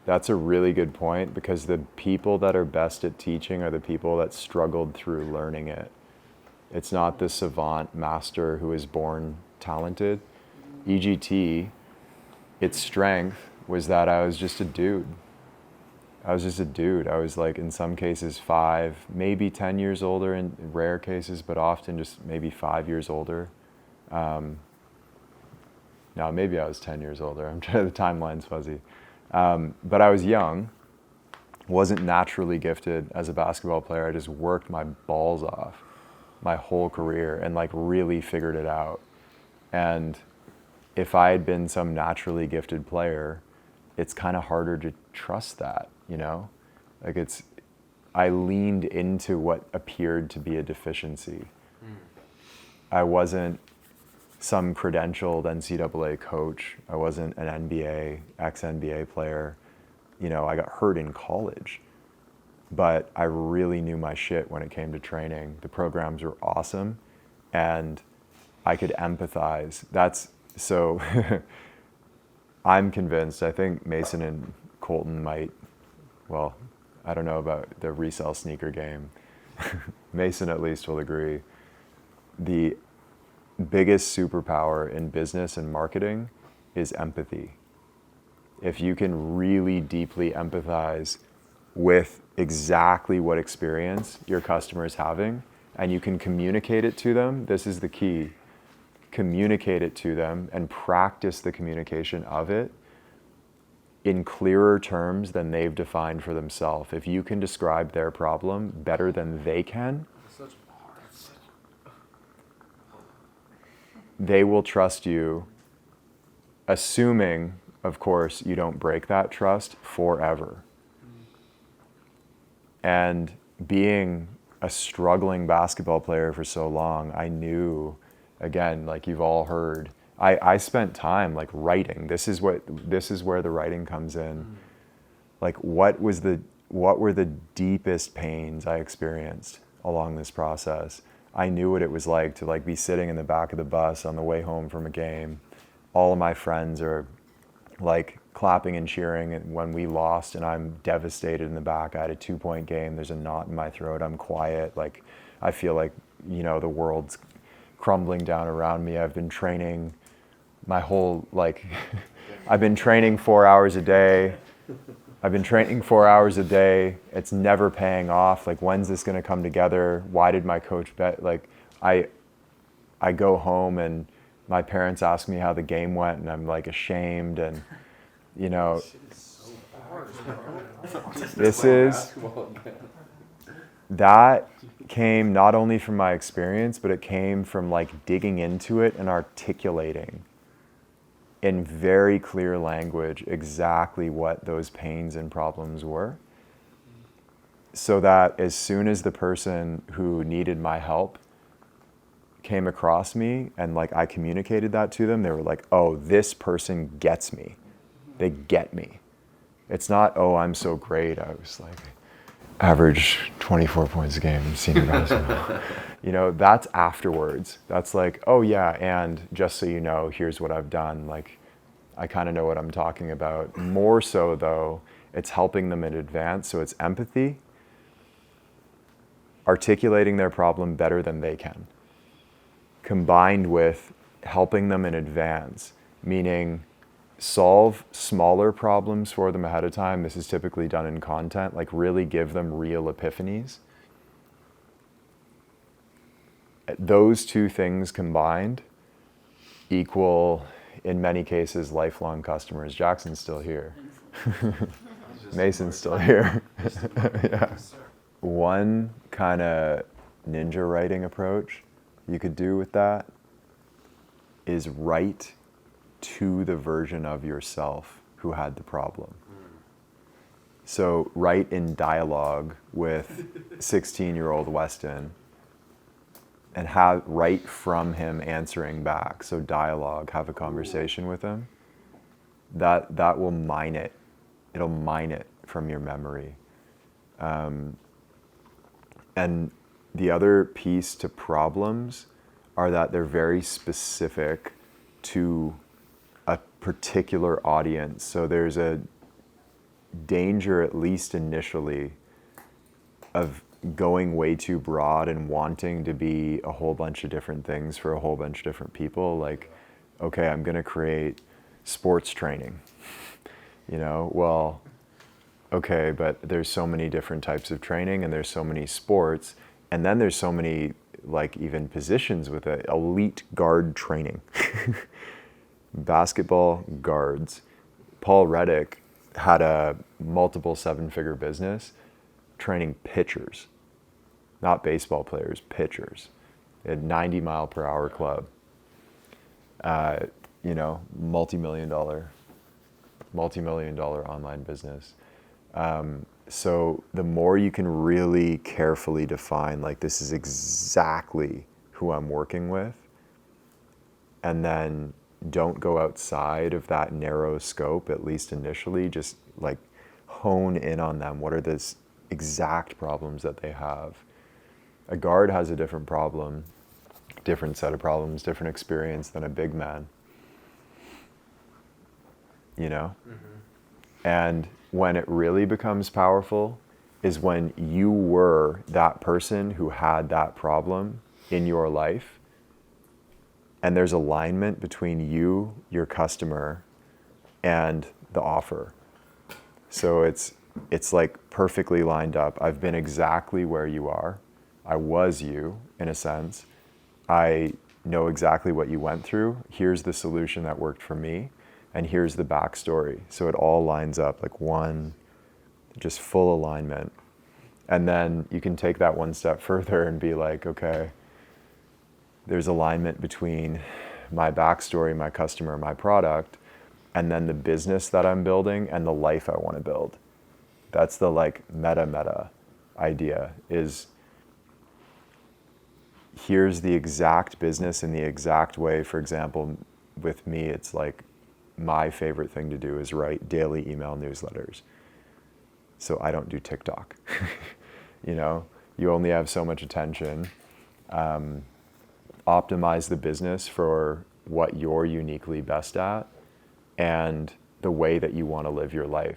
That's a really good point, because the people that are best at teaching are the people that struggled through learning it. It's not the savant master who is born talented. EGT, its strength was that I was just a dude. I was like, in some cases 5, maybe 10 years older in rare cases, but often just maybe 5 years older. No, maybe I was 10 years older. I'm trying, the timeline's fuzzy. But I was young, wasn't naturally gifted as a basketball player. I just worked my balls off my whole career and like really figured it out. And if I had been some naturally gifted player, it's kind of harder to trust that, you know? Like I leaned into what appeared to be a deficiency. I wasn't some credentialed NCAA coach. I wasn't an NBA, ex-NBA player. You know, I got hurt in college, but I really knew my shit when it came to training. The programs were awesome, and I could empathize. So I'm convinced, I think Mason and Colton might, well, I don't know about the resale sneaker game. Mason at least will agree. The biggest superpower in business and marketing is empathy. If you can really deeply empathize with exactly what experience your customer is having, and you can communicate it to them, this is the key. Communicate it to them and practice the communication of it in clearer terms than they've defined for themselves. If you can describe their problem better than they can, they will trust you, assuming, of course, you don't break that trust forever. And being a struggling basketball player for so long, I knew, again, like you've all heard, I spent time like writing. This is where the writing comes in. Like what were the deepest pains I experienced along this process? I knew what it was like to like be sitting in the back of the bus on the way home from a game. All of my friends are like clapping and cheering when we lost, and I'm devastated in the back. I had a 2-point game. There's a knot in my throat. I'm quiet. Like I feel like, you know, the world's crumbling down around me. I've been training my whole, like, I've been training 4 hours a day. It's never paying off. Like, when's this going to come together? Why did my coach bet? Like, I go home and my parents ask me how the game went, and I'm like ashamed. And, you know, that came not only from my experience, but it came from like digging into it and articulating in very clear language exactly what those pains and problems were, so that as soon as the person who needed my help came across me and like I communicated that to them, they were like, oh, this person gets me. They get me. It's not, oh, I'm so great. I was like, average 24 points a game in senior basketball. You know, that's afterwards. That's like, oh yeah, and just so you know, here's what I've done. Like, I kind of know what I'm talking about. More so though, it's helping them in advance. So it's empathy, articulating their problem better than they can, combined with helping them in advance, meaning solve smaller problems for them ahead of time. This is typically done in content, like really give them real epiphanies. Those two things combined equal, in many cases, lifelong customers. Jackson's still here. Mason's still here. Yeah. One kind of ninja writing approach you could do with that is write to the version of yourself who had the problem. So write in dialogue with 16-year-old Weston and write from him answering back. So dialogue, have a conversation with him. That will mine it. It'll mine it from your memory. And the other piece to problems are that they're very specific to a particular audience. So there's a danger, at least initially, of going way too broad and wanting to be a whole bunch of different things for a whole bunch of different people. Like, okay, I'm going to create sports training. Well, okay, but there's so many different types of training, and there's so many sports, and then there's so many, like, even positions with it. Elite guard training. Basketball guards. Paul Reddick had a multiple seven-figure business training pitchers, not baseball players, pitchers. He had 90-mile-per-hour club. Multi-million dollar online business. So the more you can really carefully define, like, this is exactly who I'm working with, and then don't go outside of that narrow scope, at least initially, just like hone in on them. What are the exact problems that they have? A guard has a different problem, different set of problems, different experience than a big man. And when it really becomes powerful is when you were that person who had that problem in your life, and there's alignment between you, your customer, and the offer. So it's like perfectly lined up. I've been exactly where you are. I was you, in a sense. I know exactly what you went through. Here's the solution that worked for me, and here's the backstory. So it all lines up, like one, just full alignment. And then you can take that one step further and be like, okay, there's alignment between my backstory, my customer, my product, and then the business that I'm building and the life I want to build. That's the, like, meta idea, is here's the exact business in the exact way. For example, with me, it's like my favorite thing to do is write daily email newsletters. So I don't do TikTok. You only have so much attention. Optimize the business for what you're uniquely best at and the way that you want to live your life.